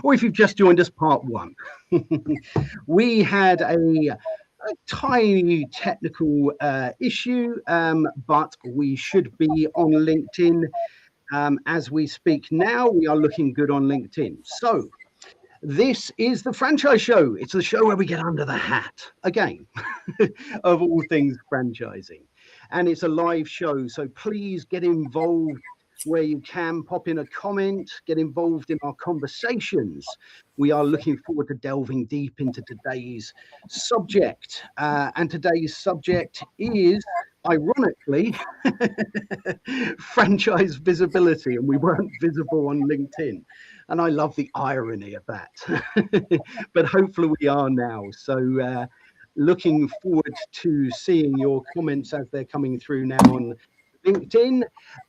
or if you've just joined us, part one. We had a tiny technical issue, but we should be on LinkedIn as we speak now. We are looking good on LinkedIn. So this is the franchise show. It's the show where we get under the hat again of all things franchising. And it's a live show. So please get involved where you can. Pop in a comment, get involved in our conversations. We are looking forward to delving deep into today's subject. And today's subject is, ironically, franchise visibility. And we weren't visible on LinkedIn. And I love the irony of that. But hopefully we are now. So looking forward to seeing your comments as they're coming through now on LinkedIn.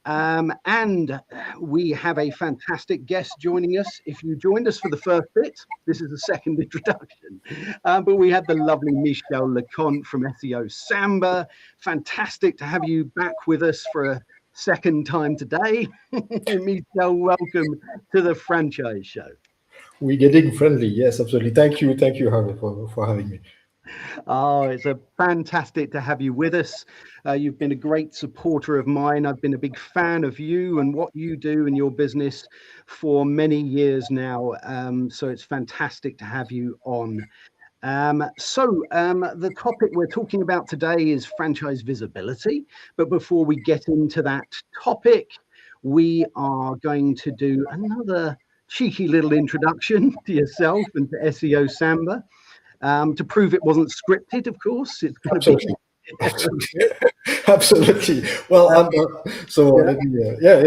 And we have a fantastic guest joining us. If you joined us for the first bit, this is the second introduction. But we had the lovely Michel Leconte from SeoSamba. Fantastic to have you back with us for a second time today. Michel, welcome to the franchise show. We're getting friendly. Yes, absolutely. Thank you, Harvey, for having me. Oh, it's a fantastic to have you with us. You've been a great supporter of mine. I've been a big fan of you and what you do in your business for many years now. So it's fantastic to have you on. The topic we're talking about today is franchise visibility. But before we get into that topic, we are going to do another cheeky little introduction to yourself and to SeoSamba. To prove it wasn't scripted, of course, it's going to be. Absolutely. Absolutely. Well, let me,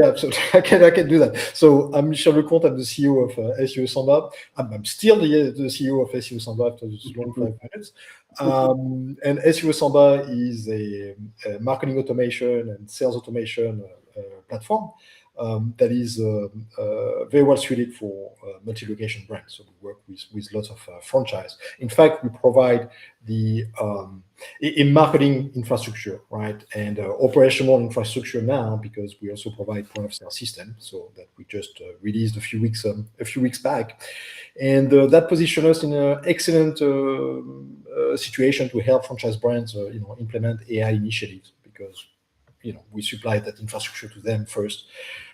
absolutely. I can do that. So I'm Michel Leconte. I'm the CEO of SeoSamba. I'm still the CEO of SeoSamba after this long 5 minutes. And SeoSamba is a marketing automation and sales automation platform that is very well suited for multi-location brands. So we work with lots of franchise. In fact, we provide the in marketing infrastructure, right, and operational infrastructure now, because we also provide point of sale system. So that we just released a few weeks back, and that positions us in an excellent situation to help franchise brands, implement AI initiatives, because we supply that infrastructure to them first,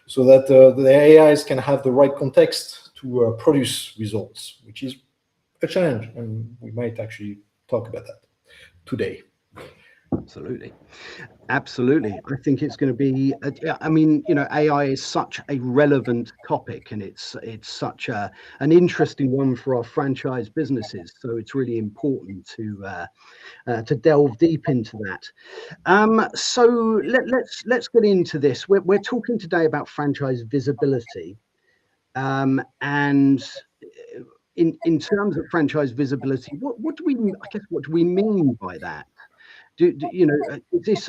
so that the AIs can have the right context to produce results, which is a challenge, and we might actually talk about that today. Absolutely. I think it's going to be, AI is such a relevant topic, and it's such an interesting one for our franchise businesses. So it's really important to delve deep into that. So let's get into this. We're talking today about franchise visibility, and in terms of franchise visibility, what do we mean by that? Is this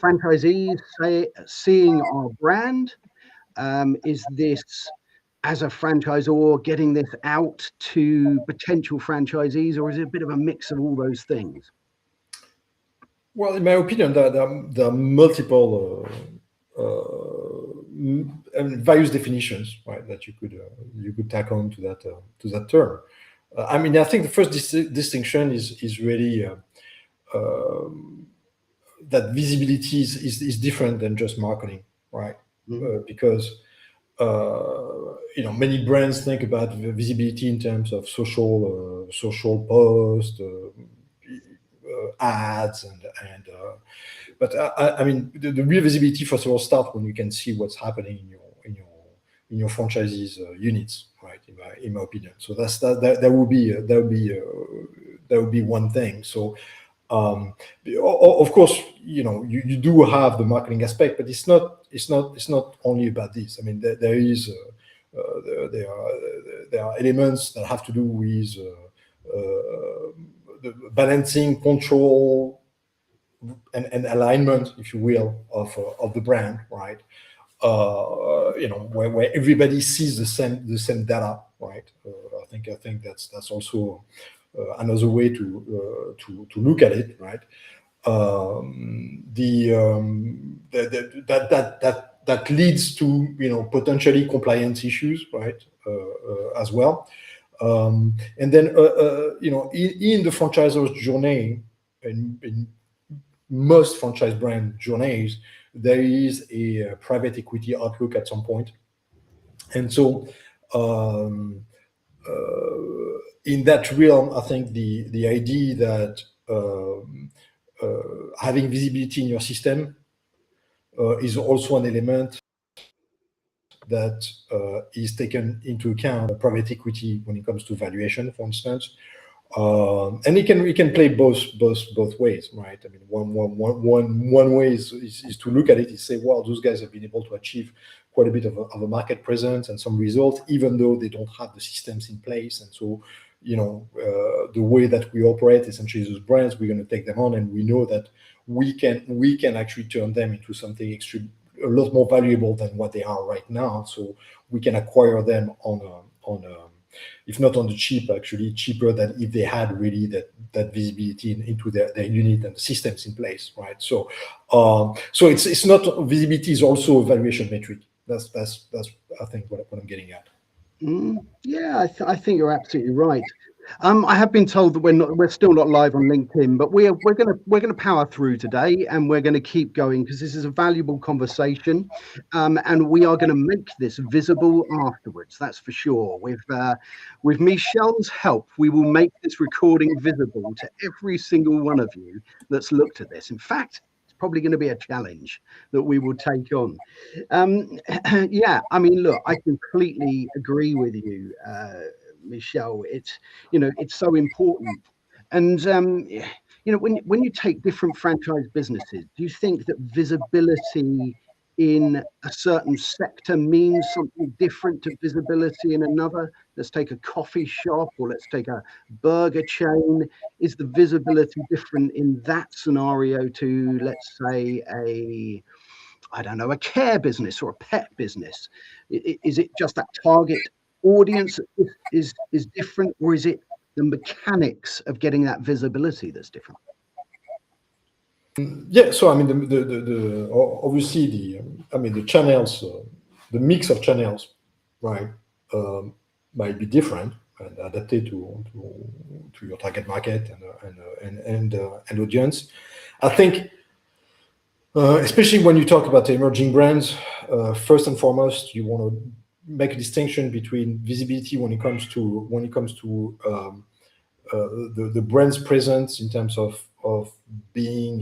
franchisees seeing our brand? Is this, as a franchisor, getting this out to potential franchisees, or is it a bit of a mix of all those things? Well, in my opinion, there are multiple various definitions, right, that you could tack on to that term. I think the first distinction is really that visibility is different than just marketing, right? Because many brands think about visibility in terms of social posts, ads, but the real visibility, first of all, starts when you can see what's happening in your franchisees units, right? In my opinion, so that would be one thing. So. Of course, you do have the marketing aspect, but it's not only about this. I mean, there are elements that have to do with the balancing, control, and alignment, if you will, of the brand, right? Where everybody sees the same data, right? I think that's also another way to look at it, right? That that leads to potentially compliance issues, right? As well. And then in the franchisor's journey, in most franchise brand journeys, there is a private equity outlook at some point. And so in that realm, I think the idea that having visibility in your system is also an element that is taken into account private equity when it comes to valuation, for instance. And it can play both ways, right? I mean, one way is to look at it and say, well, those guys have been able to achieve quite a bit of a market presence and some results, even though they don't have the systems in place. And so, the way that we operate, essentially, those brands, we're going to take them on, and we know that we can actually turn them into something a lot more valuable than what they are right now. So we can acquire them if not on the cheap, actually cheaper than if they had really that visibility into their unit and the systems in place, right? So it's not, visibility is also a valuation metric. That's I think what I'm getting at. Yeah, I think you're absolutely right. I have been told that we're still not live on LinkedIn, but we're gonna power through today, and we're gonna keep going because this is a valuable conversation, and we are gonna make this visible afterwards. That's for sure. With Michel's help, we will make this recording visible to every single one of you that's looked at this. In fact, it's probably going to be a challenge that we will take on. Yeah, I mean, look, I completely agree with you, Michel. It's so important. And when you take different franchise businesses, do you think that visibility in a certain sector means something different to visibility in another? Let's take a coffee shop, or let's take a burger chain. Is the visibility different in that scenario to, let's say, a care business or a pet business? Is it just that target audience is different, or is it the mechanics of getting that visibility that's different? Yeah, so I mean, obviously the channels, the mix of channels, right, might be different and adapted to your target market and audience. I think, especially when you talk about the emerging brands, first and foremost, you want to make a distinction between visibility when it comes to the brand's presence in terms of being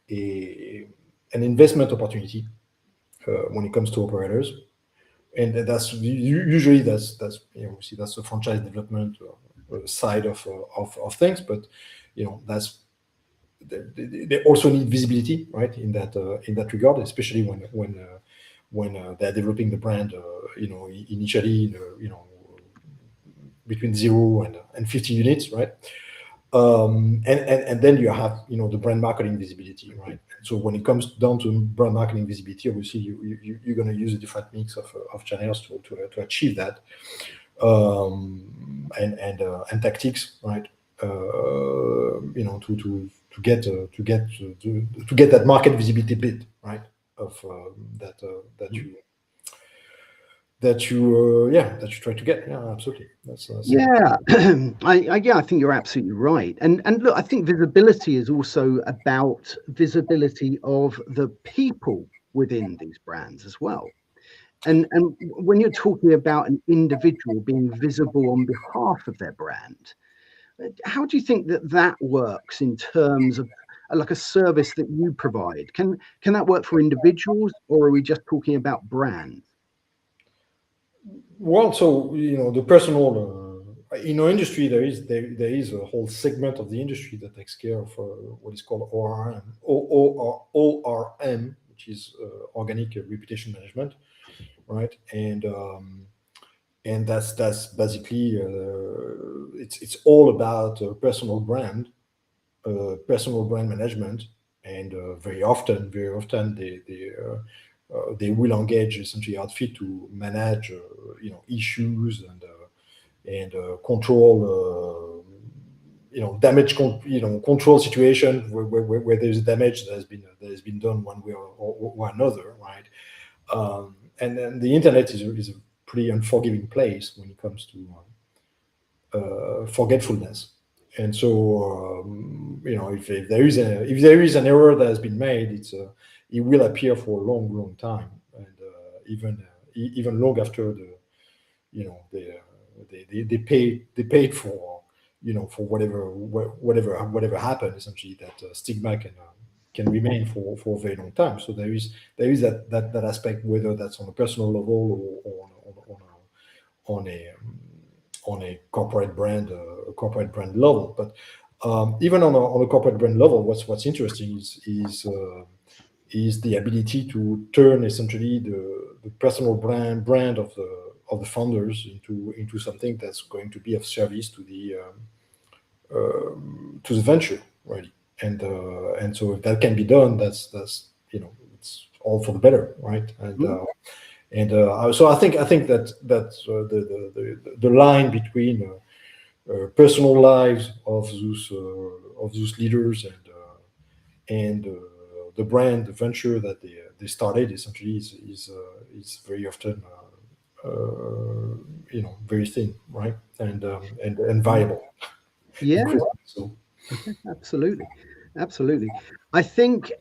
an investment opportunity when it comes to operators, and that's usually that's see, that's the franchise development side of things, but that's they also need visibility, right, in that regard, especially when they're developing the brand, initially, between 0 and 50 units, right? And then you have the brand marketing visibility, right? So when it comes down to brand marketing visibility, obviously you're going to use a different mix of channels to achieve that, and tactics, right? To get that market visibility bit, right? Of that you try to get. Yeah, absolutely. Yeah. I think you're absolutely right. And look, I think visibility is also about visibility of the people within these brands as well. And when you're talking about an individual being visible on behalf of their brand, how do you think that works in terms of like a service that you provide? Can that work for individuals, or are we just talking about brands? Well, so the personal in our industry, there is a whole segment of the industry that takes care of what is called ORM, which is organic reputation management, right? And that's basically it's all about personal brand management, and very often they will engage essentially outfit to manage issues and control damage control situation where there's damage that has been done one way or another, right? And then the internet is a pretty unforgiving place when it comes to forgetfulness. And so, if there is an error that has been made, it will appear for a long time, and even long after they paid for for whatever happened. Essentially, that stigma can remain for a very long time. So there is that aspect, whether that's on a personal level or on a corporate brand level. But even on a corporate brand level, what's interesting is the ability to turn essentially the personal brand of the founders into something that's going to be of service to the venture, really. And so if that can be done, that's it's all for the better, right? So I think that the line between personal lives of those leaders and the brand, the venture that they started, essentially is very often very thin, right? And viable. Yeah. So. Absolutely. I think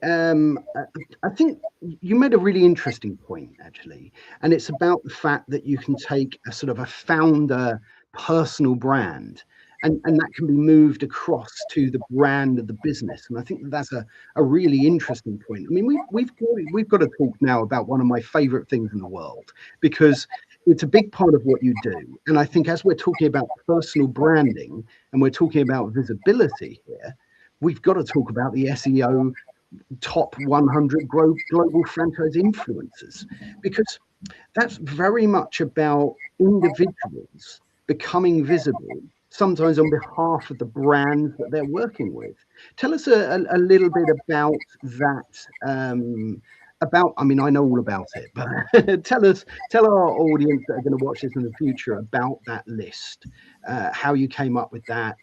you made a really interesting point, actually, and it's about the fact that you can take a sort of a founder personal brand and that can be moved across to the brand of the business. And I think that's a really interesting point. I mean, we've got to talk now about one of my favorite things in the world, because it's a big part of what you do. And I think as we're talking about personal branding and we're talking about visibility here, we've got to talk about the SEO top 100 global franchise influencers, because that's very much about individuals becoming visible, sometimes on behalf of the brands that they're working with. Tell us a little bit about that. I mean, I know all about it, but tell our audience that are going to watch this in the future about that list, how you came up with that,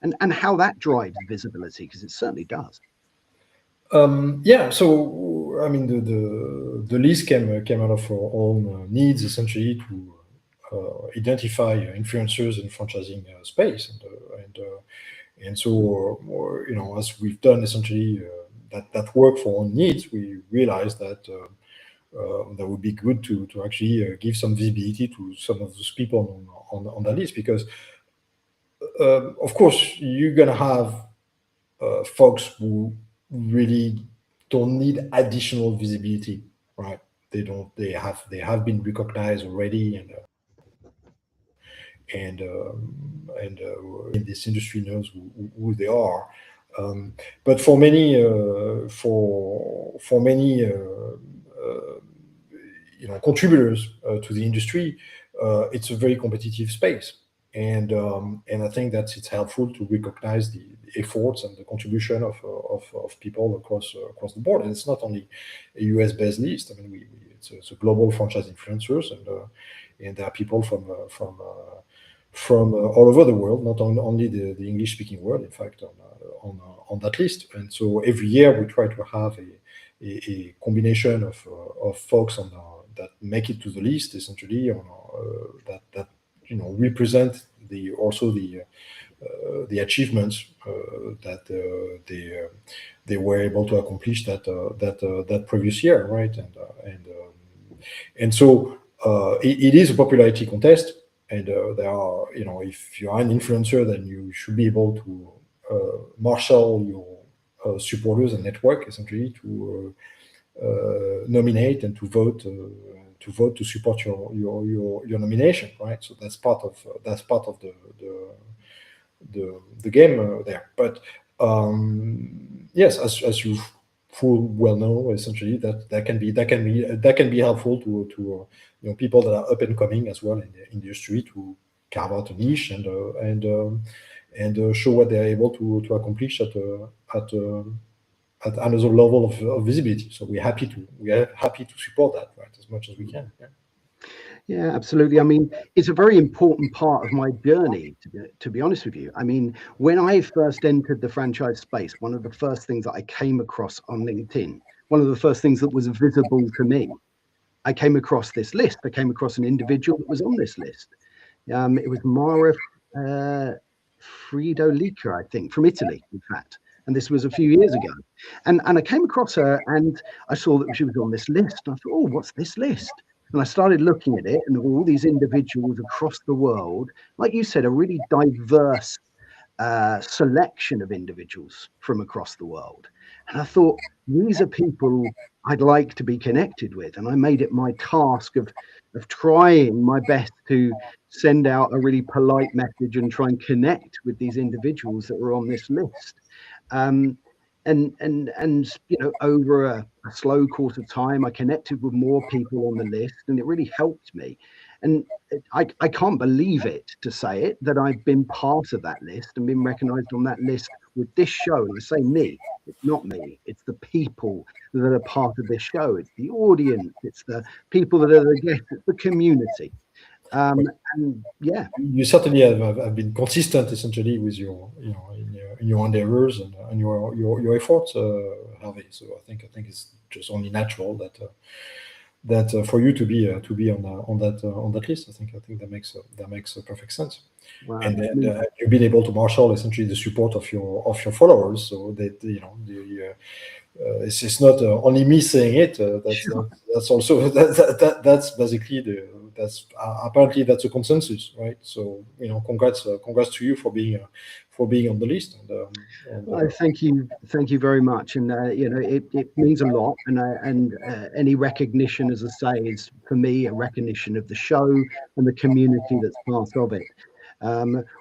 and how that drives visibility, because it certainly does. So I mean, the list came out of our own needs, essentially, to identify influencers in franchising space, and so as we've done essentially that work for our own needs, we realized that that would be good to actually give some visibility to some of those people on that list, because of course you're gonna have folks who really don't need additional visibility, right? They have been recognized already, and in this industry knows who they are. But for many contributors to the industry, it's a very competitive space, and I think that it's helpful to recognize the efforts and the contribution of people across the board. And it's not only a US-based list. I mean, it's a global franchise influencers, and there are people from all over the world, not only the English-speaking world, in fact, on that list. And so every year we try to have a combination of folks that make it to the list, essentially, that represent also the achievements that they were able to accomplish that previous year, right? And so it is a popularity contest. And there are, if you are an influencer, then you should be able to marshal your supporters and network, essentially, to nominate and to vote to support your nomination, right? So that's part of the game there. But yes, as you full well know, essentially, that can be helpful to people that are up and coming as well in the industry, to carve out a niche and show what they're able to accomplish at another level of visibility. So we are happy to support that, right, as much as we can. Yeah, absolutely. I mean, it's a very important part of my journey, to be honest with you. I mean, when I first entered the franchise space, one of the first things that I came across on LinkedIn, one of the first things that was visible to me, I came across this list. I came across an individual that was on this list. It was Mara Fridolica, I think, from Italy, in fact. And this was a few years ago. And I came across her and I saw that she was on this list. And I thought, oh, what's this list? And I started looking at it, and all these individuals across the world, like you said, a really diverse selection of individuals from across the world. And I thought, these are people I'd like to be connected with. And I made it my task of trying my best to send out a really polite message and try and connect with these individuals that were on this list. And you know, over a slow course of time, I connected with more people on the list, and it really helped me. And I can't believe it to say it, that I've been part of that list and been recognized on that list with this show. And I say me, it's not me, it's the people that are part of this show. It's the audience, it's the people that are the guests, it's the community. And yeah, you certainly have been consistent essentially with your, you know, in your endeavors and your efforts, Harvey. So I think it's just only natural that for you to be on that list. I think that makes perfect sense. Wow. And then you've been able to marshal essentially the support of your followers, so that, you know, it's not only me saying it. That's also that's basically apparently that's a consensus, right? So, you know, congrats to you for being on the list. Thank you very much. And you know, it means a lot. And any recognition, as I say, is for me a recognition of the show and the community that's part of it.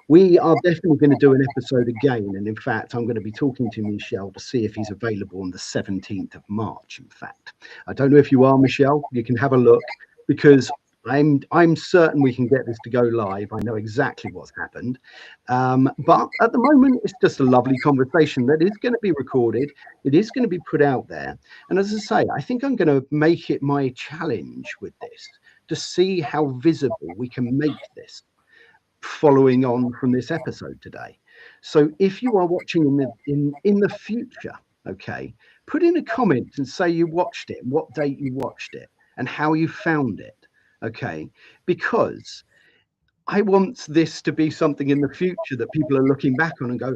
We are definitely going to do an episode again, and in fact I'm going to be talking to Michel to see if he's available on the 17th of March. In fact, I don't know if you are, Michel. You can have a look, because I'm certain we can get this to go live. I know exactly what's happened, but at the moment it's just a lovely conversation that is going to be recorded. It is going to be put out there, and as I say, I think I'm going to make it my challenge with this to see how visible we can make this, following on from this episode today. So if you are watching in the future, okay, put in a comment and say you watched it, what date you watched it, and how you found it, okay? Because I want this to be something in the future that people are looking back on and go,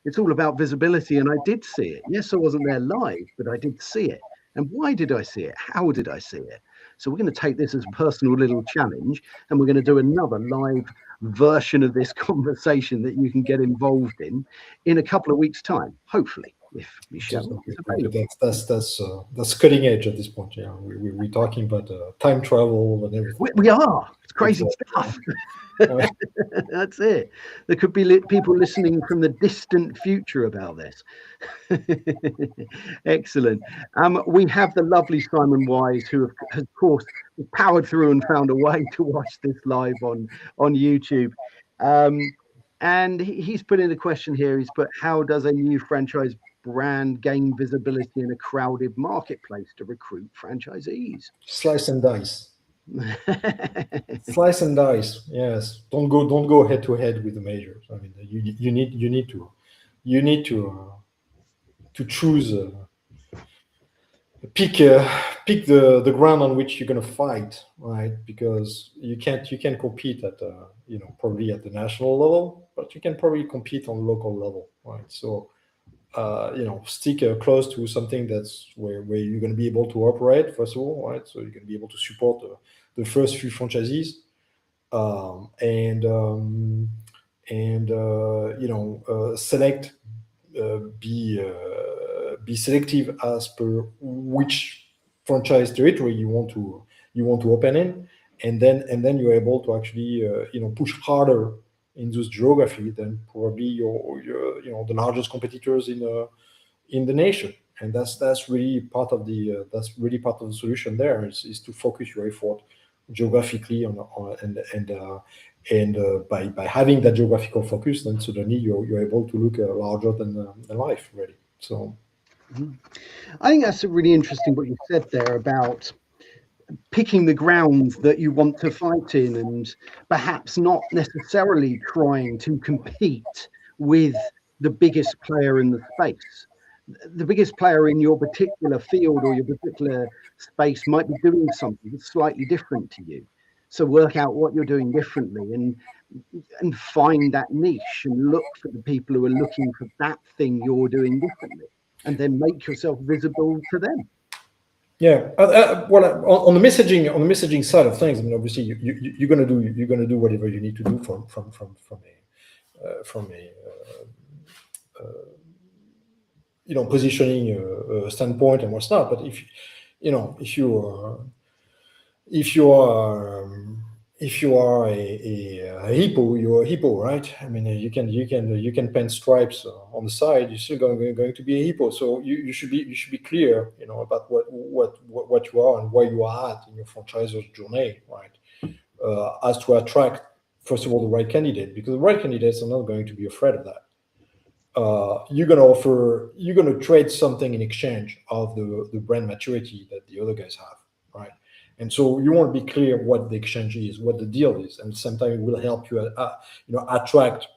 it's all about visibility, and I did see it. Yes, I wasn't there live, but I did see it. And why did I see it? How did I see it? So we're going to take this as a personal little challenge, and we're going to do another live version of this conversation that you can get involved in a couple of weeks' time, hopefully, if Michel is available. That's cutting edge at this point. Yeah, we're talking about time travel and everything. We are. It's crazy stuff. That's it. There could be people listening from the distant future about this. Excellent. We have the lovely Simon Wise, who has, of course, powered through and found a way to watch this live on YouTube. And he's put in a question here. He's put, how does a new franchise brand gain visibility in a crowded marketplace to recruit franchisees? Slice and dice. Slice and dice. Yes, don't go head to head with the majors. I mean, you need to choose, pick the ground on which you're going to fight, right? Because you can compete at probably at the national level, but you can probably compete on local level, right? So stick close to something that's where you're going to be able to operate, first of all, right? So you're going to be able to support the first few franchisees, select, be selective as per which franchise territory you want to open in, and then you're able to actually push harder in those geography than probably your the largest competitors in the nation. And that's really part of the solution there, is to focus your effort geographically and by having that geographical focus, then suddenly you're able to look larger than life, really. So I think that's really interesting what you said there about picking the grounds that you want to fight in, and perhaps not necessarily trying to compete with the biggest player in the space. the biggest player in your particular field or your particular space might be doing something that's slightly different to you. So work out what you're doing differently and find that niche and look for the people who are looking for that thing you're doing differently, and then make yourself visible to them. Yeah. Well, on the messaging side of things, I mean, obviously you're gonna do whatever you need to do from a positioning standpoint and what's not. But if you are a hippo, you're a hippo, right? I mean, you can paint stripes on the side. You're still going to be a hippo. So you should be clear, about what you are and where you are at in your franchisor's journey, right? As to attract, first of all, the right candidate, because the right candidates are not going to be afraid of that. You're going to trade something in exchange of the brand maturity that the other guys have, right? And so you want to be clear what the exchange is, what the deal is, and sometimes it will help you, attract,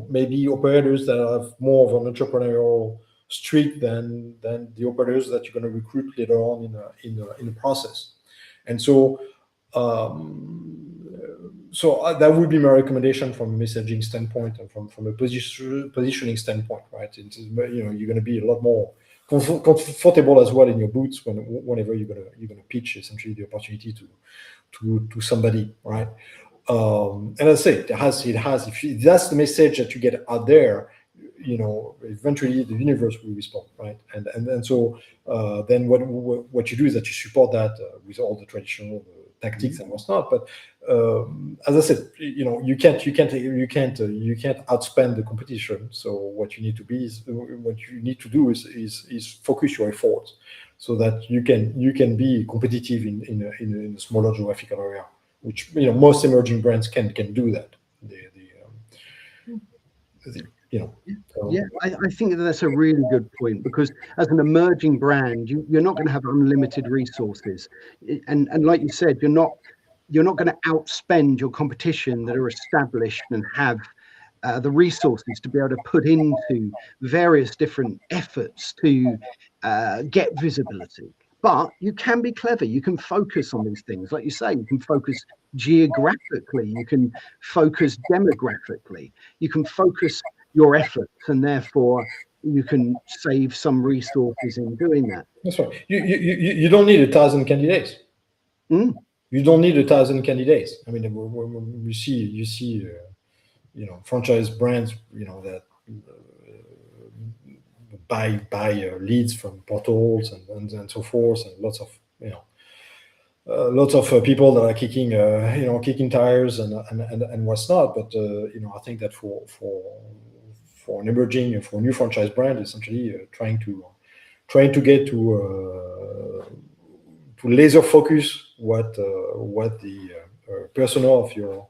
maybe operators that have more of an entrepreneurial streak than the operators that you're going to recruit later on in the process. And so, that would be my recommendation from a messaging standpoint and from a positioning standpoint, right? You're going to be a lot more comfortable as well in your boots whenever you're gonna pitch essentially the opportunity to somebody, right? And as I say, it has if that's the message that you get out there, eventually the universe will respond, right? And so then what you do is that you support that with all the traditional tactics and what's not. But as I said, you can't outspend the competition. So what you need to do is focus your efforts so that you can be competitive in a smaller geographical area, which most emerging brands can do that. I think that's a really good point, because as an emerging brand, you're not going to have unlimited resources, and like you said, you're not going to outspend your competition that are established and have the resources to be able to put into various different efforts to get visibility. But you can be clever. You can focus on these things. Like you say, you can focus geographically. You can focus demographically. You can focus your efforts, and therefore you can save some resources in doing that. That's right. You don't need 1,000 candidates. You don't need 1,000 candidates. I mean, you see, franchise brands, that buy leads from portals and so forth, and lots of people that are kicking tires and what's not. But I think that for an emerging, for a new franchise brand, essentially trying to get to laser focus what the persona of your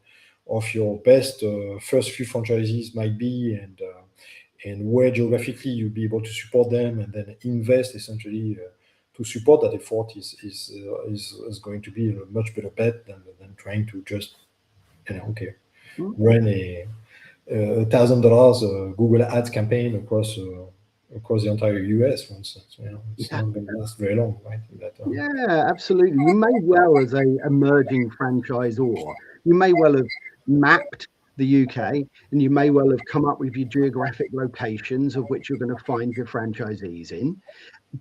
best first few franchisees might be, and where geographically you'll be able to support them, and then invest essentially to support that effort is going to be a much better bet than trying to just run a $1,000 Google Ads campaign across the entire US, for instance. It's not going to last very long, right? Yeah, absolutely. You may well, as a emerging franchisor, you may well have mapped the UK, and you may well have come up with your geographic locations of which you're going to find your franchisees in.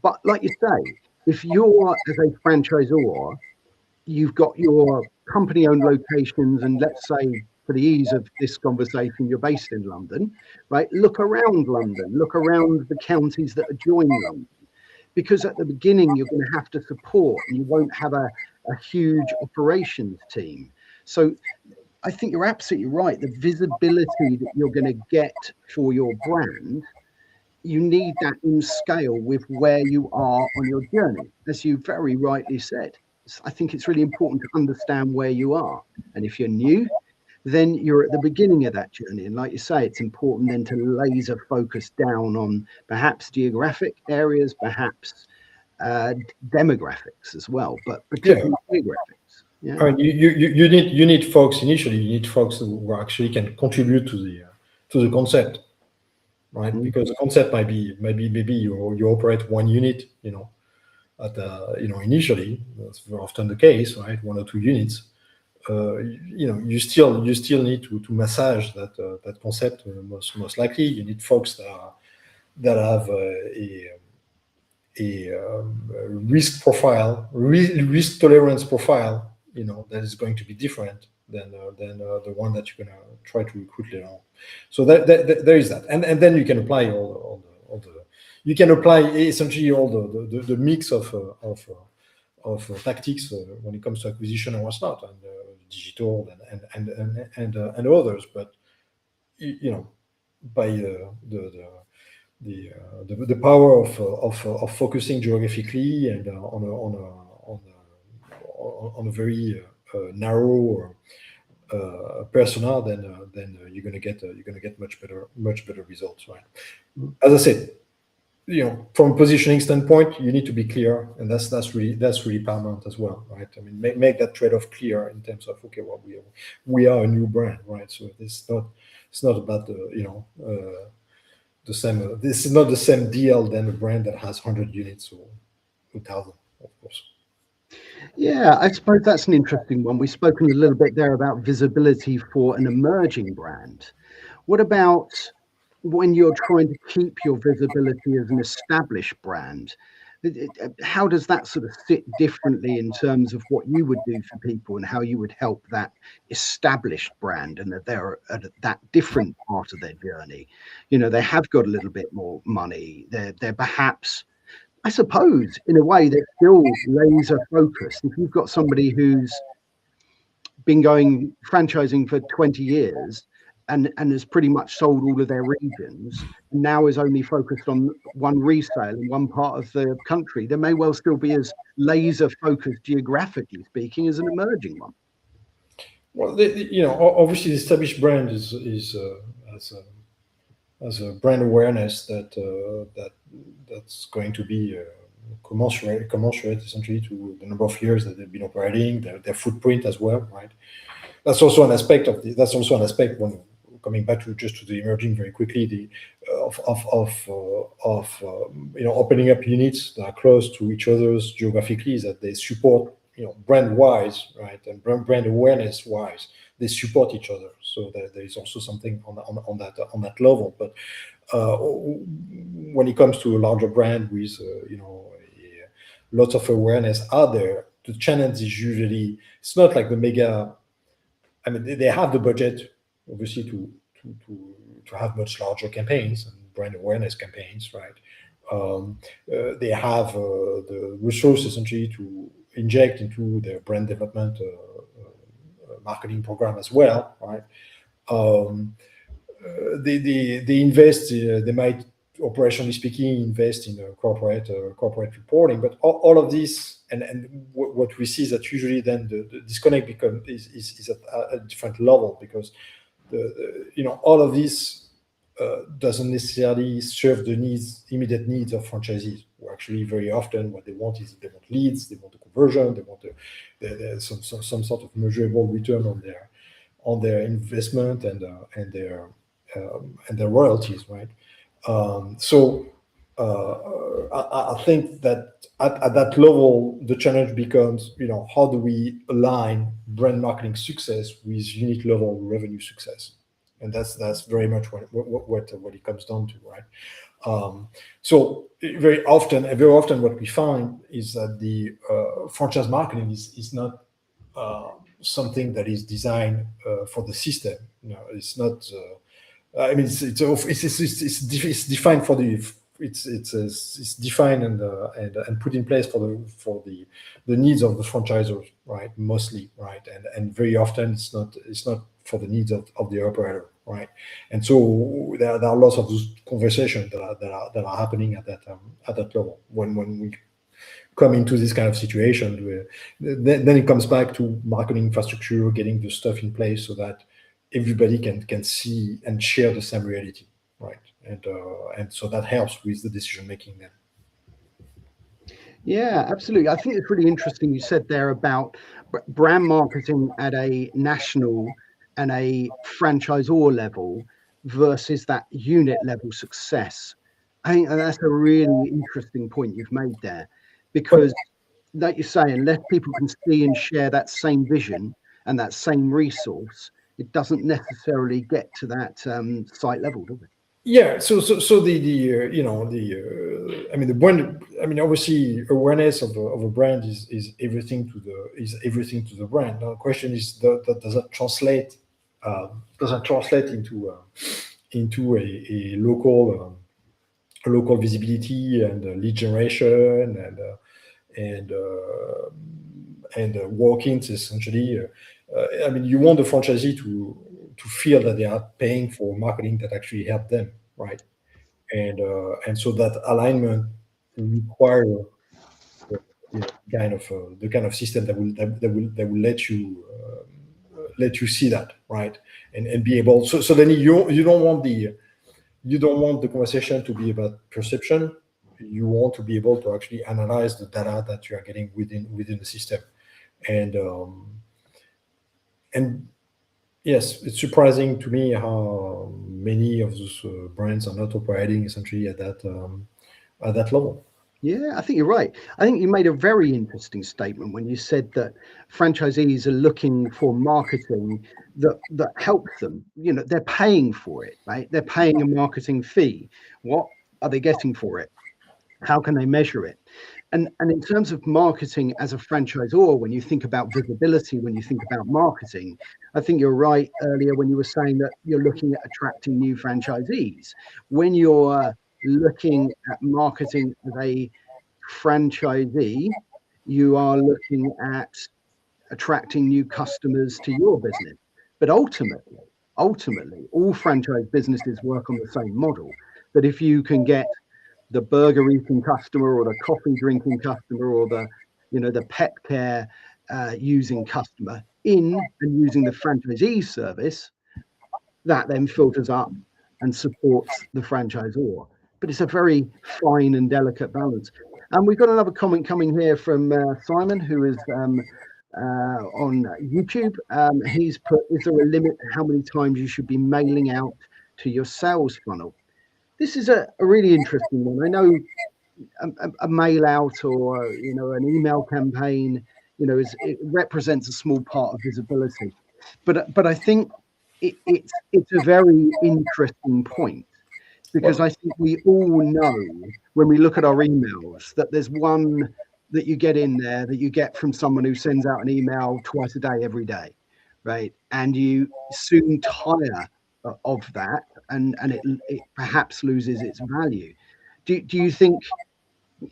But like you say, if you're, as a franchisor, you've got your company-owned locations, and let's say, for the ease of this conversation, you're based in London, right? Look around London, look around the counties that adjoin London, because at the beginning you're going to have to support, and you won't have a huge operations team. So I think you're absolutely right. The visibility that you're going to get for your brand, you need that in scale with where you are on your journey, as you very rightly said. I think it's really important to understand where you are. And if you're new, then you're at the beginning of that journey. And like you say, it's important then to laser focus down on perhaps geographic areas, perhaps demographics as well, but particularly geographics. Yeah. I mean, you need folks initially. You need folks who actually can contribute to the concept. right? Mm-hmm. Because the concept might be maybe you operate one unit, at initially. That's very often the case, right? One or two units. You still need to massage that concept. Most likely, you need folks that have a risk profile, risk tolerance profile, that is going to be different than the one that you're going to try to recruit later on. So there is that, and then you can apply all the you can apply essentially all the mix of tactics when it comes to acquisition and what's not, and digital and others. But by the power of focusing geographically and on a very narrow persona, then you're gonna get much better results, right? As I said, from a positioning standpoint, you need to be clear, and that's really paramount as well, right? I mean, make that trade-off clear in terms of, okay, well, we are a new brand, right? So it's not about the same. This is not the same deal than a brand that has 100 units or 2,000, of course. Yeah, I suppose that's an interesting one. We've spoken a little bit there about visibility for an emerging brand. What about when you're trying to keep your visibility as an established brand? How does that sort of sit differently in terms of what you would do for people and how you would help that established brand, and that they're at that different part of their journey? They have got a little bit more money. They're perhaps, I suppose, in a way, they're still laser focused. If you've got somebody who's been going franchising for 20 years and has pretty much sold all of their regions, and now is only focused on one resale in one part of the country, they may well still be as laser focused, geographically speaking, as an emerging one. Well, obviously, the established brand is as a brand awareness that's going to be commensurate essentially to the number of years that they've been operating, their footprint as well, right? That's also an aspect when coming back to the emerging very quickly, of opening up units that are close to each other's geographically, is that they support, brand wise, right, and brand awareness wise, they support each other. So there is also something on that level. But when it comes to a larger brand with lots of awareness out there, the challenge is usually, it's not like the mega. I mean, they have the budget, obviously, to have much larger campaigns and brand awareness campaigns, right? They have the resources essentially to inject into their brand development marketing program as well, right? They invest. They might, operationally speaking, invest in corporate reporting, but all of this, and what we see is that usually then the disconnect is at a different level, because all of this doesn't necessarily serve the immediate needs of franchisees, who actually very often what they want is they want leads, they want the conversion, they want some sort of measurable return on their investment and their royalties, right? I think that at that level, the challenge becomes, how do we align brand marketing success with unit level revenue success? And that's very much what it comes down to, right? So very often what we find is that the franchise marketing is not something that is designed for the system. It's not. I mean, it's defined for the. It's defined and put in place for the needs of the franchisors, right? Mostly, right? And very often it's not for the needs of the operator, right? And so there are lots of those conversations that are happening at that level when we come into this kind of situation, where then it comes back to marketing infrastructure, getting the stuff in place so that everybody can see and share the same reality, right? And so that helps with the decision making then. Yeah, absolutely. I think it's really interesting you said there about brand marketing at a national and a franchisor level versus that unit level success. I think that's a really interesting point you've made there, because like you say, unless people can see and share that same vision and that same resource, it doesn't necessarily get to that site level, does it? Yeah, so the you know, I mean, the brand, I mean, obviously awareness of a brand is everything to the brand. Now the question is, does that translate into a local visibility and lead generation and walk-ins, essentially. I mean, you want the franchisee to feel that they are paying for marketing that actually help them, right? And so that alignment require the kind of system that will let you see that, right? And be able, so then you don't want the conversation to be about perception. You want to be able to actually analyze the data that you are getting within the system. And yes, it's surprising to me how many of those brands are not operating essentially at that level. Yeah, I think you're right. I think you made a very interesting statement when you said that franchisees are looking for marketing that helps them. You know, they're paying for it, right? They're paying a marketing fee. What are they getting for it? How can they measure it? And in terms of marketing as a franchisor, when you think about visibility, when you think about marketing, I think you're right earlier when you were saying that you're looking at attracting new franchisees. When you're looking at marketing as a franchisee, you are looking at attracting new customers to your business. But ultimately, all franchise businesses work on the same model. That if you can get the burger eating customer or the coffee drinking customer or the pet care using customer in and using the franchisee service, that then filters up and supports the franchisor. But it's a very fine and delicate balance. And we've got another comment coming here from Simon, who is on YouTube. He's put, is there a limit to how many times you should be mailing out to your sales funnel? This is a really interesting one. I know a mail out or an email campaign, it represents a small part of visibility, but I think it's a very interesting point, because I think we all know when we look at our emails that there's one that you get in there that you get from someone who sends out an email twice a day, every day, right? And you soon tire of that, and it perhaps loses its value. Do you think,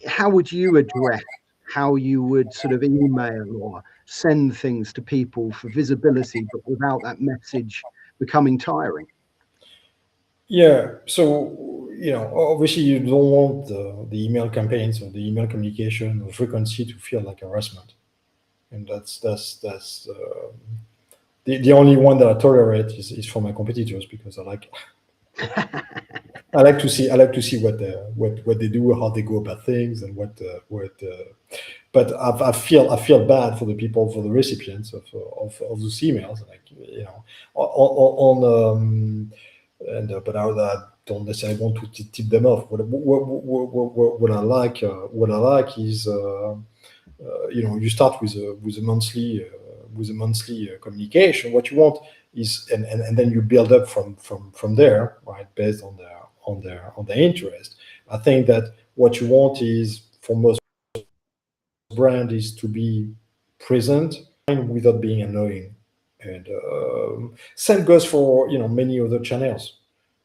how would you address how you would sort of email or send things to people for visibility, but without that message becoming tiring? Yeah, so obviously you don't want the email campaigns or the email communication or frequency to feel like harassment, and that's the only one that I tolerate is for my competitors, because I like to see what they do, how they go about things, and but I feel bad for the people, for the recipients of those emails, like but I don't necessarily want to tip them off. What I like is you start with a monthly communication. What you want is, and then you build up from there, right, based on their interest. I think that what you want is, for most brand, is to be present without being annoying, and same goes for many other channels.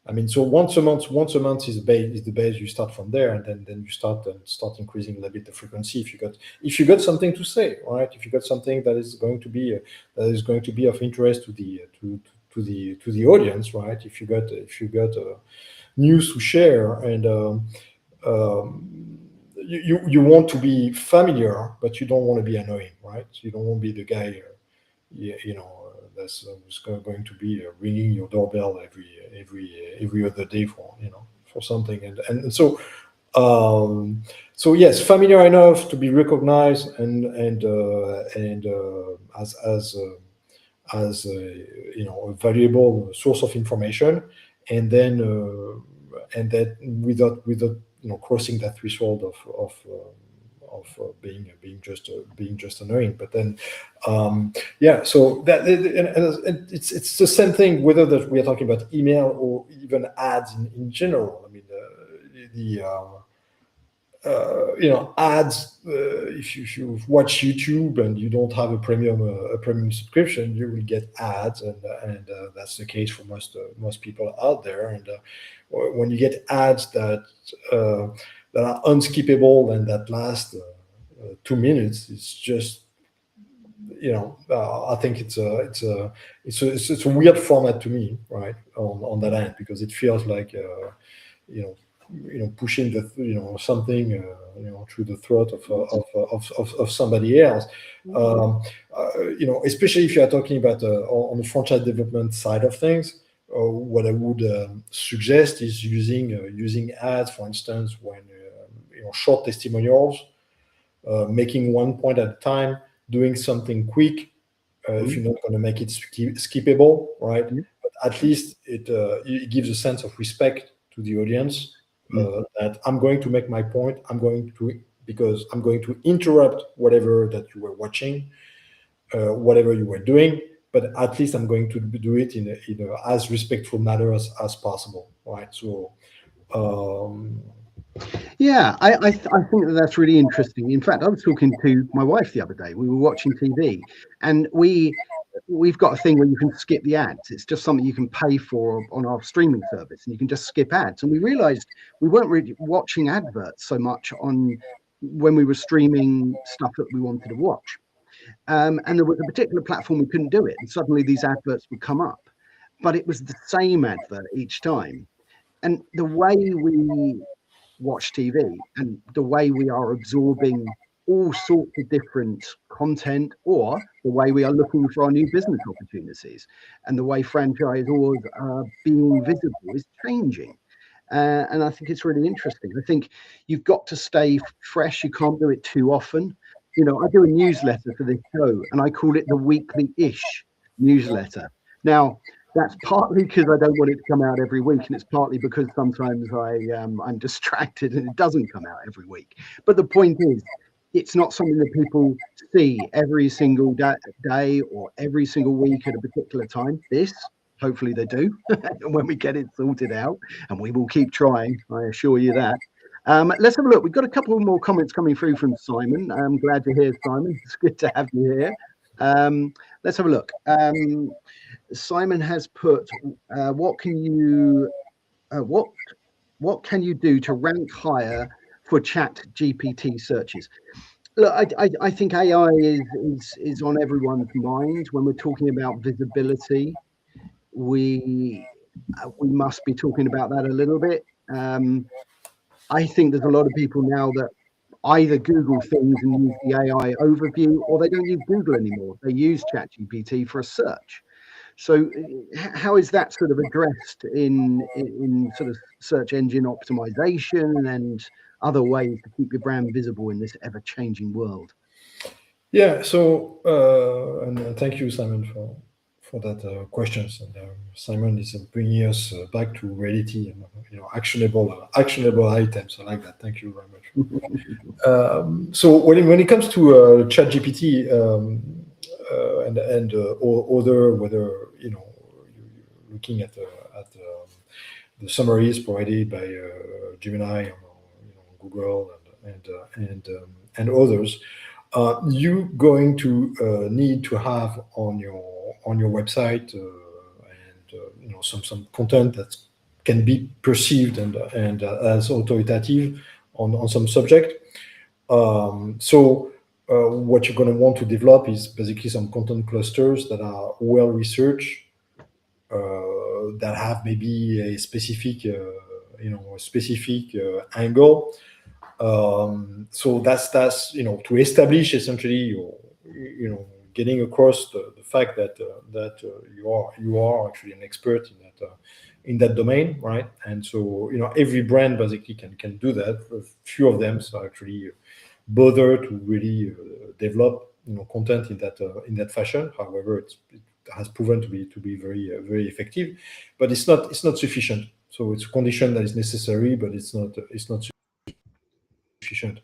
I mean, so once a month is the base. You start from there, and then you start increasing a little bit the frequency. If you got something to say, right? If you got something that is going to be of interest to the audience, right? If you got news to share, and you want to be familiar, but you don't want to be annoying, right? You don't want to be the guy, that's going to be ringing your doorbell every other day for something, and so yes, familiar enough to be recognized and as a valuable source of information, and then without crossing that threshold of being just annoying. But then so that and it's the same thing whether that we are talking about email or even ads in general. I mean ads. If you watch YouTube and you don't have a premium subscription, you will get ads, and that's the case for most people out there. And when you get ads that are unskippable and that last 2 minutes, it's just I think it's a weird format to me, right? On that end, because it feels like pushing something through the throat of somebody else. Especially if you are talking about on the franchise development side of things. What I would suggest is using ads, for instance, when short testimonials, making one point at a time, doing something quick. If you're not going to make it skippable, right? But at least it gives a sense of respect to the audience. That I'm going to make my point. Because I'm going to interrupt whatever that you were watching, whatever you were doing. But at least I'm going to do it in a as respectful manner as possible, right? So, yeah, I think that's really interesting. In fact, I was talking to my wife the other day. We were watching TV, and we've got a thing where you can skip the ads. It's just something you can pay for on our streaming service, and you can just skip ads. And we realized we weren't really watching adverts so much on when we were streaming stuff that we wanted to watch. And there was a particular platform we couldn't do it, and suddenly these adverts would come up, but it was the same advert each time. And the way we watch TV and the way we are absorbing all sorts of different content, or the way we are looking for our new business opportunities, and the way franchisors are being visible is changing. And I think it's really interesting. I think you've got to stay fresh. You can't do it too often. I do a newsletter for this show, and I call it the weekly-ish newsletter. Now, that's partly because I don't want it to come out every week, and it's partly because sometimes I'm distracted and it doesn't come out every week. But the point is, it's not something that people see every single day or every single week at a particular time. This, hopefully they do, when we get it sorted out, and we will keep trying, I assure you that. Let's have a look. We've got a couple more comments coming through from Simon. I'm glad to hear, Simon. It's good to have you here. Let's have a look. Simon has put, what can you do to rank higher for Chat GPT searches? Look, I think AI is on everyone's mind when we're talking about visibility. We must be talking about that a little bit. I think there's a lot of people now that either Google things and use the AI overview, or they don't use Google anymore. They use ChatGPT for a search. So how is that sort of addressed in sort of search engine optimization and other ways to keep your brand visible in this ever-changing world? Yeah. So and thank you, Simon, for that questions. And Simon is bringing us back to reality and actionable items. I like that. Thank you very much. So when it comes to ChatGPT and other, whether you're looking at the summaries provided by Gemini or Google and others, you're going to need to have on your website and some content that can be perceived and as authoritative on some subject. So what you're going to want to develop is basically some content clusters that are well researched, that have maybe a specific angle. So that's to establish essentially getting across the fact that you are actually an expert in that domain, right? And so every brand basically can do that. A few of them so actually bother to really develop content in that fashion. However, has proven to be very effective, but it's not sufficient. So it's a condition that is necessary, but it's not sufficient.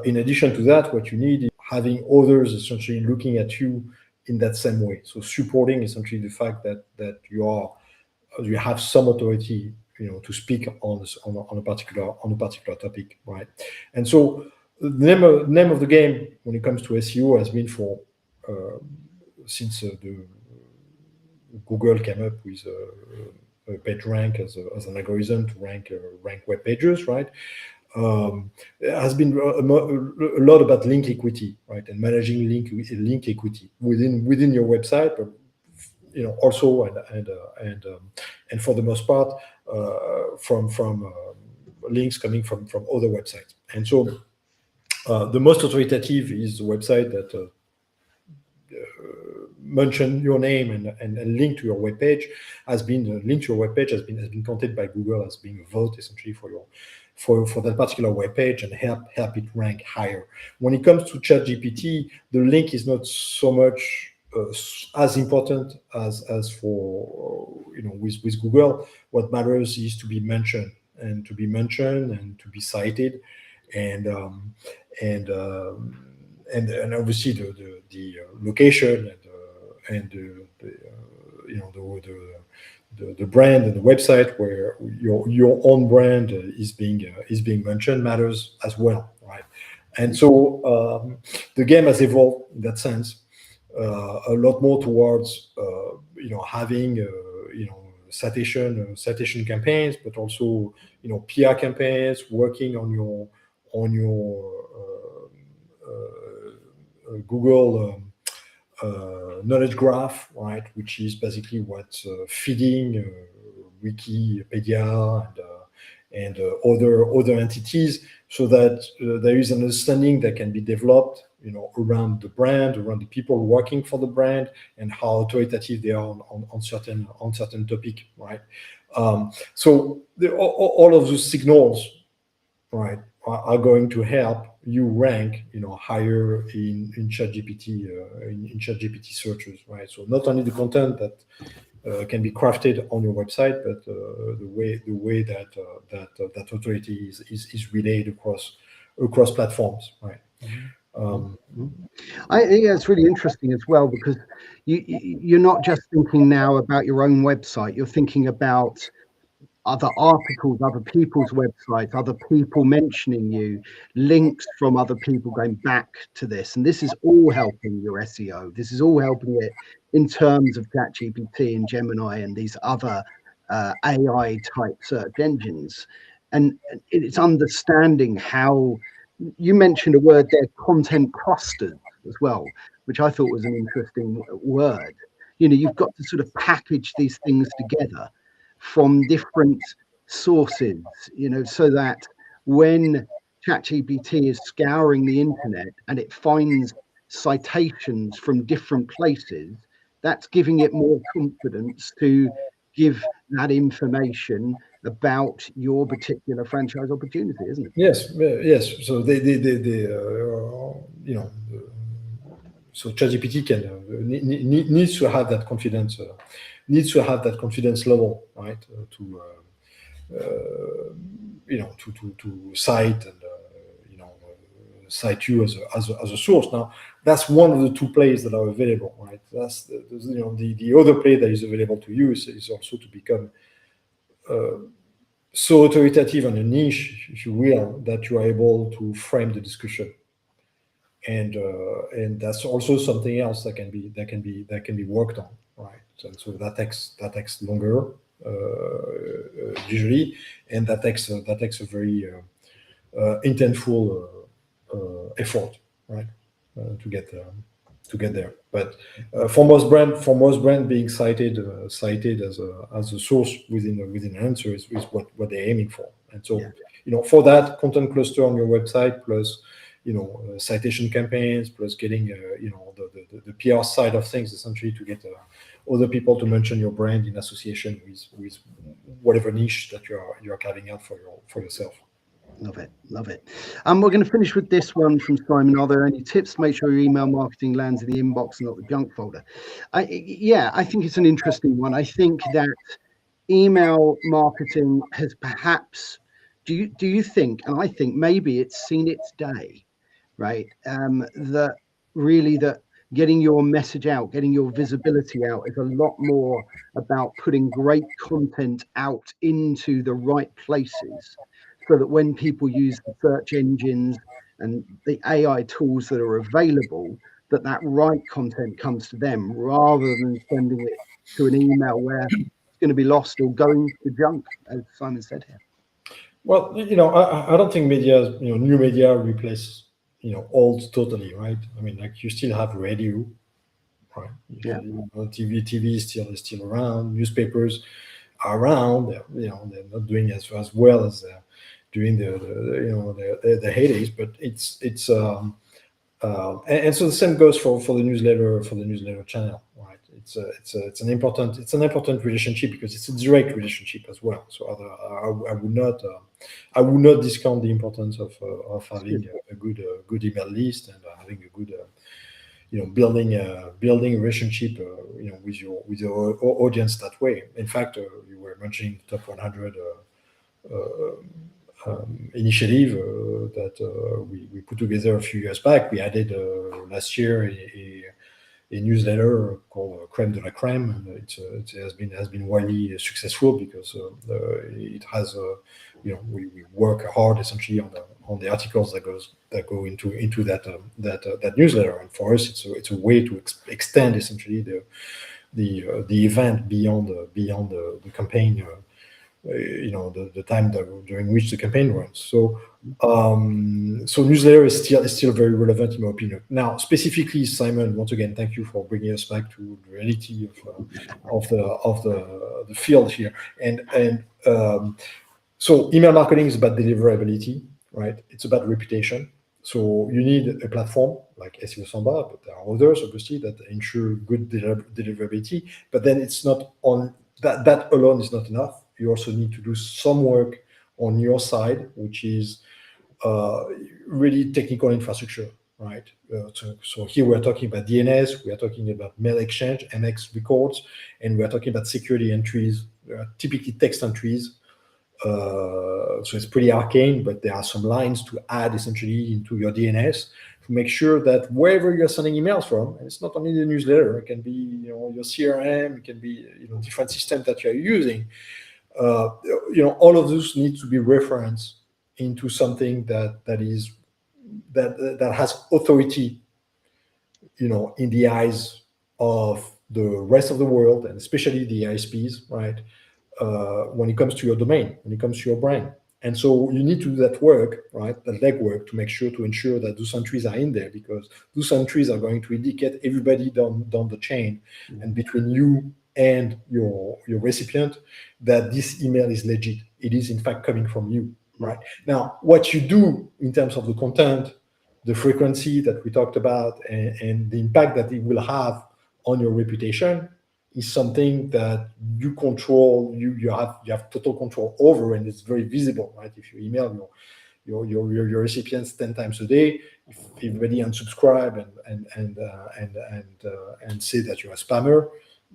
In addition to that, what you need is having others essentially looking at you in that same way. So supporting essentially the fact that you have some authority, to speak on a particular topic, right? And so the name of the game when it comes to SEO has been since the Google came up with PageRank as an algorithm to rank web pages, right? It has been a lot about link equity, right, and managing link equity within your website, but also and for the most part from links coming from other websites. And so the most authoritative is the website that mention your name and link to your web page has been counted by Google as being a vote essentially for that particular web page and help it rank higher. When it comes to ChatGPT, the link is not so much as important as for with Google. What matters is to be mentioned and to be cited, and obviously the location and the brand and the website where your own brand is being mentioned matters as well, right? And so the game has evolved in that sense a lot more towards having citation campaigns, but also PR campaigns, working on your Google knowledge graph, right, which is basically what's feeding Wikipedia and other entities, so that there is an understanding that can be developed, around the brand, around the people working for the brand, and how authoritative they are on certain topic, right? So all of those signals, right, are going to help you rank, higher in ChatGPT in ChatGPT searches, right? So not only the content that can be crafted on your website, but the way that authority is relayed across platforms, right? I think it's really interesting as well, because you're not just thinking now about your own website, you're thinking about other articles, other people's websites, other people mentioning you, links from other people going back to this. And this is all helping your SEO. This is all helping it in terms of ChatGPT and Gemini and these other AI type search engines. And it's understanding how, you mentioned a word there, content clusters as well, which I thought was an interesting word. You've got to sort of package these things together from different sources, so that when ChatGPT is scouring the internet and it finds citations from different places, that's giving it more confidence to give that information about your particular franchise opportunity, isn't it? Yes. So so ChatGPT needs to have that confidence. Needs to have that confidence level, right? To cite and cite you as a source. Now, that's one of the two plays that are available, right? That's the other play that is available to you is also to become so authoritative on a niche, if you will, that you are able to frame the discussion. And that's also something else that can be worked on, right? And so that takes longer usually, and that takes a very intentful effort, right, to get there. But for most brand being cited as a source within an answer is what they're aiming for. And so for that, content cluster on your website plus citation campaigns plus getting the PR side of things, essentially to get other people to mention your brand in association with whatever niche that you're carving out for yourself. Love it, love it. We're going to finish with this one from Simon. Are there any tips to make sure your email marketing lands in the inbox and not the junk folder? Yeah, I think it's an interesting one. I think that email marketing has perhaps, do you think, and I think maybe it's seen its day, right? That really that getting your message out, getting your visibility out is a lot more about putting great content out into the right places, so that when people use the search engines and the AI tools that are available, that right content comes to them rather than sending it to an email where it's going to be lost or going to junk, as Simon said here. Well, I don't think media, new media replace, old totally, right? I mean, like you still have radio, right? Yeah. TV is still around. Newspapers are around. They're not doing as well as during the heydays, but and so the same goes for the newsletter channel, right? It's an important relationship because it's a direct relationship as well. So I would not discount the importance of having a good email list and having a good building a relationship with your audience that way. In fact, you were mentioning the top 100 initiative that we put together a few years back. We added last year a newsletter called Crème de la Crème, and it has been widely successful because it has we work hard essentially on the articles that go into that newsletter, and for us it's a way to extend essentially the event beyond the campaign. The time during which the campaign runs. So newsletter is still very relevant in my opinion. Now, specifically, Simon, once again, thank you for bringing us back to the reality of the field here. And so email marketing is about deliverability, right? It's about reputation. So you need a platform like SeoSamba, but there are others obviously that ensure good deliverability. But then it's not on that alone is not enough. You also need to do some work on your side, which is really technical infrastructure, right? So here we're talking about DNS, we are talking about mail exchange, MX records, and we are talking about security entries, typically text entries. So it's pretty arcane, but there are some lines to add essentially into your DNS to make sure that wherever you're sending emails from, and it's not only the newsletter, it can be your CRM, it can be different systems that you're using. All of those need to be referenced into something that has authority, in the eyes of the rest of the world, and especially the ISPs, right? When it comes to your domain, when it comes to your brand. And so you need to do that work, right? That legwork to ensure that those entries are in there, because those entries are going to indicate everybody down the chain and between you and your recipient that this email is legit. It is in fact coming from you, right? Now, what you do in terms of the content, the frequency that we talked about, and the impact that it will have on your reputation is something that you control. You have total control over, and it's very visible, right? If you email your recipients 10 times a day, if everybody unsubscribe and say that you're a spammer,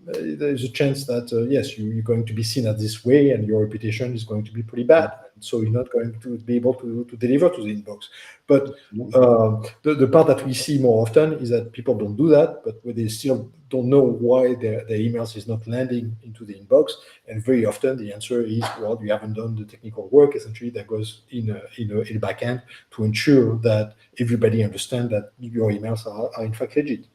there's a chance that yes, you're going to be seen as this way, and your reputation is going to be pretty bad. So you're not going to be able to deliver to the inbox. But the part that we see more often is that people don't do that, but they still don't know why their emails is not landing into the inbox. And very often the answer is, well, you haven't done the technical work essentially that goes in a back end to ensure that everybody understands that your emails are in fact legit.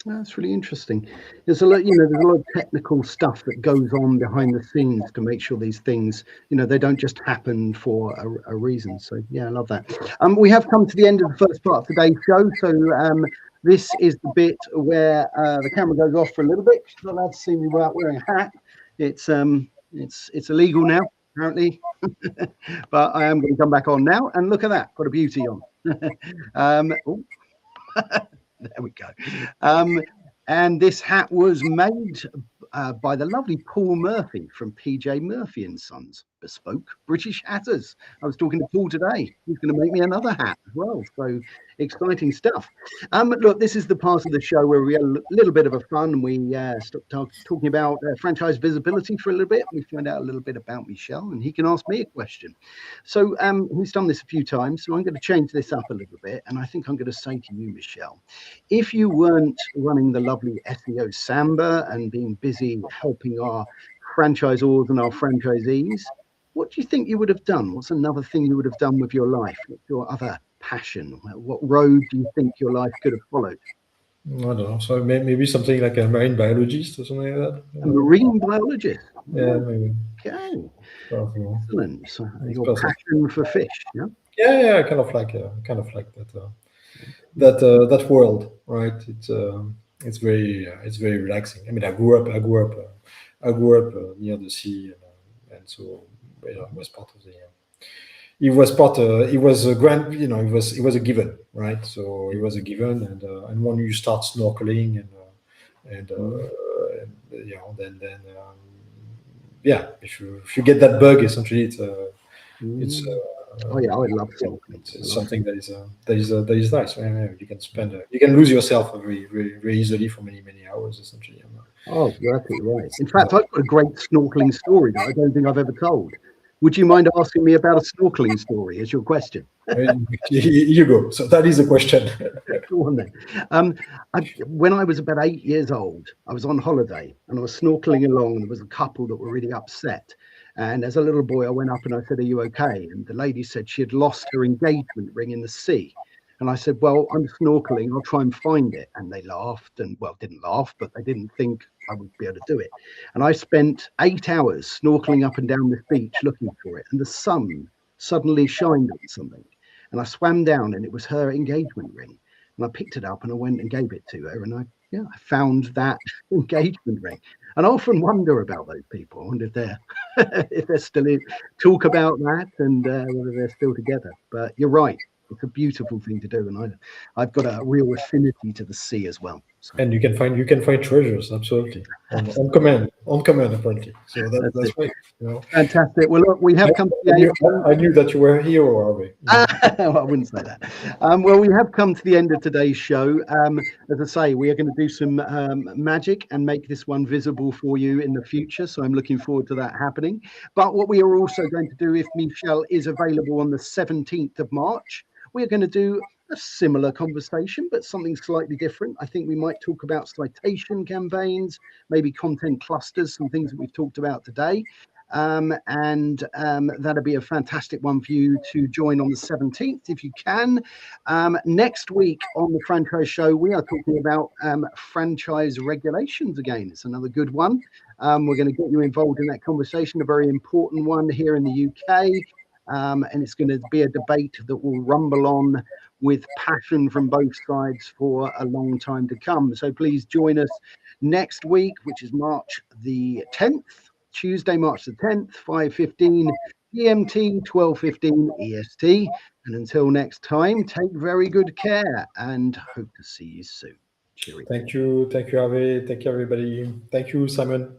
That's really interesting. There's a lot, there's a lot of technical stuff that goes on behind the scenes to make sure these things, they don't just happen for a reason. So yeah, I love that. We have come to the end of the first part of today's show. So this is the bit where the camera goes off for a little bit. You're not allowed to see me without wearing a hat. It's illegal now, apparently. But I am going to come back on now, and look at that, got a beauty on. There we go. And this hat was made by the lovely Paul Murphy from PJ Murphy and Sons, bespoke British hatters. I was talking to Paul today. He's going to make me another hat as well. So exciting stuff. Look, this is the part of the show where we have a little bit of a fun. We stop talking about franchise visibility for a little bit. We find out a little bit about Michel, and he can ask me a question. So he's done this a few times, so I'm going to change this up a little bit. And I think I'm going to say to you, Michel, if you weren't running the lovely SeoSamba and being busy helping our franchisors and our franchisees, what do you think you would have done? What's another thing you would have done with your life? What's your other passion? What road do you think your life could have followed? I don't know. So maybe something like a marine biologist or something like that. A marine biologist. Yeah, maybe. Okay. Possible. Excellent. So your possible. passion for fish, yeah? Yeah, kind of like that world, right? It's very relaxing. I mean, I grew up near the sea, and so it was part of the. It was a grand, it was a given, right? So it was a given, and when you start snorkeling and then if you get that bug, essentially it's oh yeah, I would love snorkeling. It's something that is nice. You can lose yourself very, very, very easily for many hours, essentially. Oh, exactly right. In fact, I've got a great snorkeling story that I don't think I've ever told. Would you mind asking me about a snorkeling story as your question? You go. So that is a question. Go on then. When I was about 8 years old, I was on holiday and I was snorkeling along, and there was a couple that were really upset. And as a little boy, I went up and I said, "Are you okay?" And the lady said she had lost her engagement ring in the sea. And I said, "Well, I'm snorkeling. I'll try and find it." And they laughed, and well, didn't laugh, but they didn't think I would be able to do it. And I spent 8 hours snorkeling up and down this beach looking for it. And the sun suddenly shined on something. And I swam down, and it was her engagement ring. And I picked it up and I went and gave it to her. And I found that engagement ring. And I often wonder about those people. I wonder if they're still in, talk about that, and whether they're still together. But you're right. It's a beautiful thing to do, and I've got a real affinity to the sea as well. So. And you can find treasures, absolutely, on command, apparently. So that's great. Fantastic. Well, look, we have come to the end. I knew that you were here, or are we? Well, I wouldn't say that. Well, we have come to the end of today's show. As I say, we are going to do some magic and make this one visible for you in the future. So I'm looking forward to that happening. But what we are also going to do, if Michel is available on the 17th of March, we're going to do a similar conversation, but something slightly different. I think we might talk about citation campaigns, maybe content clusters, some things that we've talked about today. That'll be a fantastic one for you to join on the 17th if you can. Next week on the Franchise Show, we are talking about franchise regulations again. It's another good one. We're going to get you involved in that conversation, a very important one here in the UK. And it's going to be a debate that will rumble on with passion from both sides for a long time to come. So please join us next week, which is March the 10th, Tuesday, March the 10th, 5:15 GMT, 12:15 EST. And until next time, take very good care and hope to see you soon. Cheerio. Thank you, Harvey. Thank you, everybody. Thank you, Simon.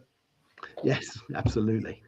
Yes, absolutely.